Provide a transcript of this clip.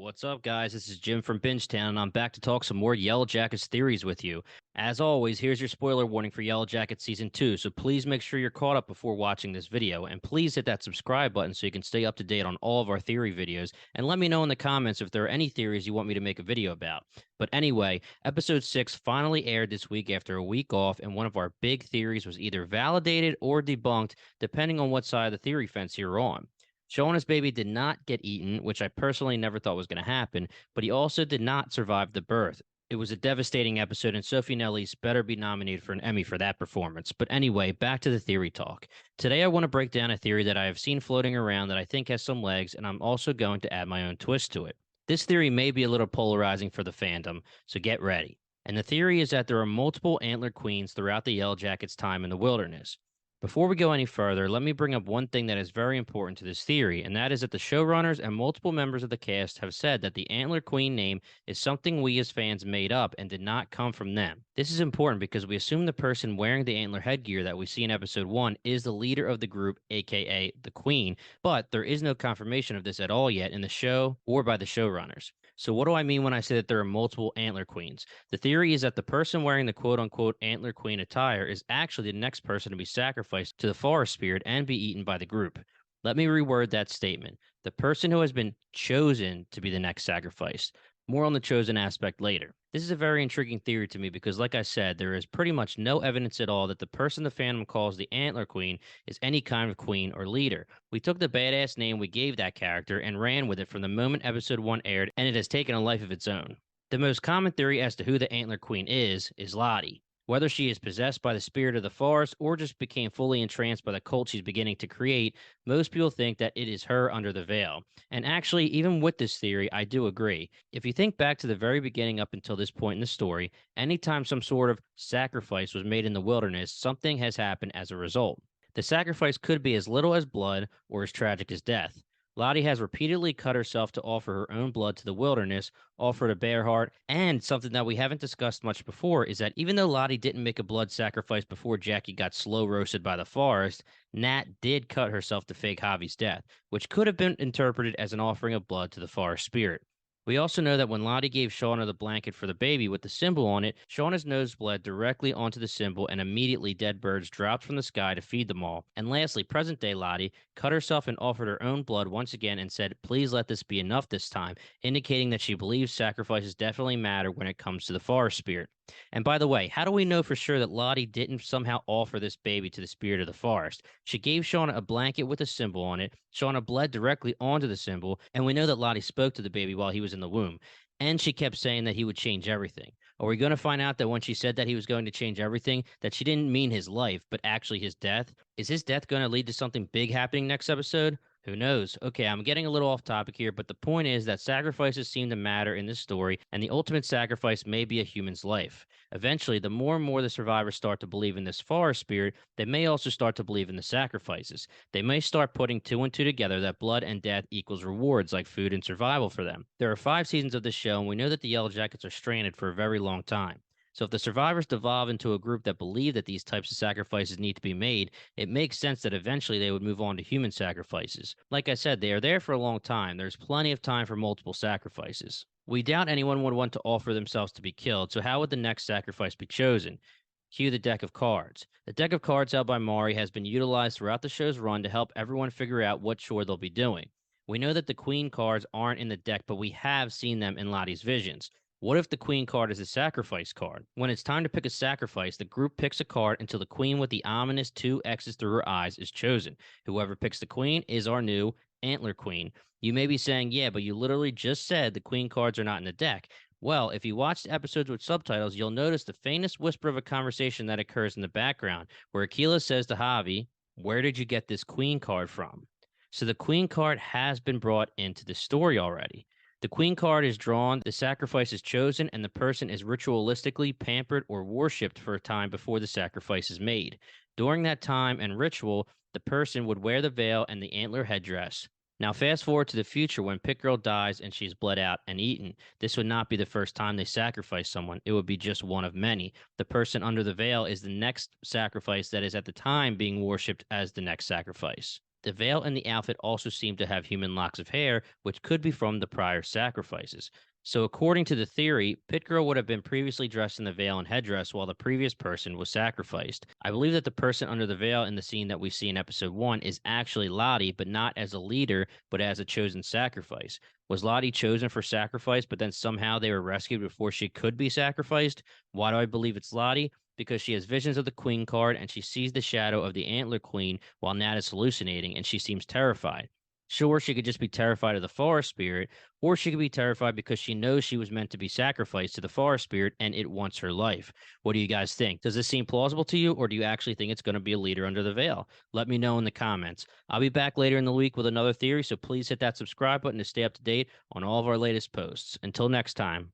What's up, guys? This is Jim from Bingetown, and I'm back to talk some more Yellowjackets theories with you. As always, here's your spoiler warning for Yellowjackets Season 2, so please make sure you're caught up before watching this video, and please hit that subscribe button so you can stay up to date on all of our theory videos, and let me know in the comments if there are any theories you want me to make a video about. But anyway, Episode 6 finally aired this week after a week off, and one of our big theories was either validated or debunked, depending on what side of the theory fence you're on. Shauna's baby did not get eaten, which I personally never thought was going to happen, but he also did not survive the birth. It was a devastating episode, and Sophie Nelisse better be nominated for an Emmy for that performance. But anyway, back to the theory talk. Today, I want to break down a theory that I have seen floating around that I think has some legs, and I'm also going to add my own twist to it. This theory may be a little polarizing for the fandom, so get ready. And the theory is that there are multiple Antler Queens throughout the Yellowjackets' time in the wilderness. Before we go any further, let me bring up one thing that is very important to this theory, and that is that the showrunners and multiple members of the cast have said that the Antler Queen name is something we as fans made up and did not come from them. This is important because we assume the person wearing the antler headgear that we see in episode 1 is the leader of the group, aka the Queen, but there is no confirmation of this at all yet in the show or by the showrunners. So what do I mean when I say that there are multiple Antler Queens? The theory is that the person wearing the quote-unquote Antler Queen attire is actually the next person to be sacrificed to the forest spirit and be eaten by the group. Let me reword that statement. The person who has been chosen to be the next sacrifice. More on the chosen aspect later. This is a very intriguing theory to me because, like I said, there is pretty much no evidence at all that the person the fandom calls the Antler Queen is any kind of queen or leader. We took the badass name we gave that character and ran with it from the moment episode 1 aired, and it has taken a life of its own. The most common theory as to who the Antler Queen is Lottie. Whether she is possessed by the spirit of the forest or just became fully entranced by the cult she's beginning to create, most people think that it is her under the veil. And actually, even with this theory, I do agree. If you think back to the very beginning up until this point in the story, anytime some sort of sacrifice was made in the wilderness, something has happened as a result. The sacrifice could be as little as blood or as tragic as death. Lottie has repeatedly cut herself to offer her own blood to the wilderness, offered a bare heart, and something that we haven't discussed much before is that even though Lottie didn't make a blood sacrifice before Jackie got slow roasted by the forest, Nat did cut herself to fake Javi's death, which could have been interpreted as an offering of blood to the forest spirit. We also know that when Lottie gave Shauna the blanket for the baby with the symbol on it, Shauna's nose bled directly onto the symbol and immediately dead birds dropped from the sky to feed them all. And lastly, present day Lottie cut herself and offered her own blood once again and said, "Please let this be enough this time," indicating that she believes sacrifices definitely matter when it comes to the forest spirit. And by the way, how do we know for sure that Lottie didn't somehow offer this baby to the spirit of the forest? She gave Shauna a blanket with a symbol on it. Shauna bled directly onto the symbol, and we know that Lottie spoke to the baby while he was in the womb. And she kept saying that he would change everything. Are we going to find out that when she said that he was going to change everything, that she didn't mean his life, but actually his death? Is his death going to lead to something big happening next episode? Who knows? Okay, I'm getting a little off topic here, but the point is that sacrifices seem to matter in this story, and the ultimate sacrifice may be a human's life. Eventually, the more and more the survivors start to believe in this forest spirit, they may also start to believe in the sacrifices. They may start putting two and two together that blood and death equals rewards like food and survival for them. There are 5 seasons of this show, and we know that the Yellowjackets are stranded for a very long time. So if the survivors devolve into a group that believe that these types of sacrifices need to be made, it makes sense that eventually they would move on to human sacrifices. Like I said, they are there for a long time. There's plenty of time for multiple sacrifices. We doubt anyone would want to offer themselves to be killed, so how would the next sacrifice be chosen? Cue the deck of cards. The deck of cards held by Mari has been utilized throughout the show's run to help everyone figure out what chore they'll be doing. We know that the queen cards aren't in the deck, but we have seen them in Lottie's visions. What if the queen card is a sacrifice card? When it's time to pick a sacrifice, the group picks a card until the queen with the ominous 2 X's through her eyes is chosen. Whoever picks the queen is our new Antler Queen. You may be saying, yeah, but you literally just said the queen cards are not in the deck. Well, if you watched episodes with subtitles, you'll notice the faintest whisper of a conversation that occurs in the background, where Akila says to Javi, "Where did you get this queen card from?" So the queen card has been brought into the story already. The queen card is drawn, the sacrifice is chosen, and the person is ritualistically pampered or worshipped for a time before the sacrifice is made. During that time and ritual, the person would wear the veil and the antler headdress. Now, fast forward to the future when Pit Girl dies and she's bled out and eaten. This would not be the first time they sacrifice someone. It would be just one of many. The person under the veil is the next sacrifice that is at the time being worshipped as the next sacrifice. The veil and the outfit also seem to have human locks of hair, which could be from the prior sacrifices. So, according to the theory, Pit Girl would have been previously dressed in the veil and headdress while the previous person was sacrificed. I believe that the person under the veil in the scene that we see in episode 1 is actually Lottie, but not as a leader, but as a chosen sacrifice. Was Lottie chosen for sacrifice, but then somehow they were rescued before she could be sacrificed? Why do I believe it's Lottie? Because she has visions of the Queen card and she sees the shadow of the Antler Queen while Nat is hallucinating and she seems terrified. Sure, she could just be terrified of the forest spirit, or she could be terrified because she knows she was meant to be sacrificed to the forest spirit and it wants her life. What do you guys think? Does this seem plausible to you, or do you actually think it's going to be a leader under the veil? Let me know in the comments. I'll be back later in the week with another theory, so please hit that subscribe button to stay up to date on all of our latest posts. Until next time.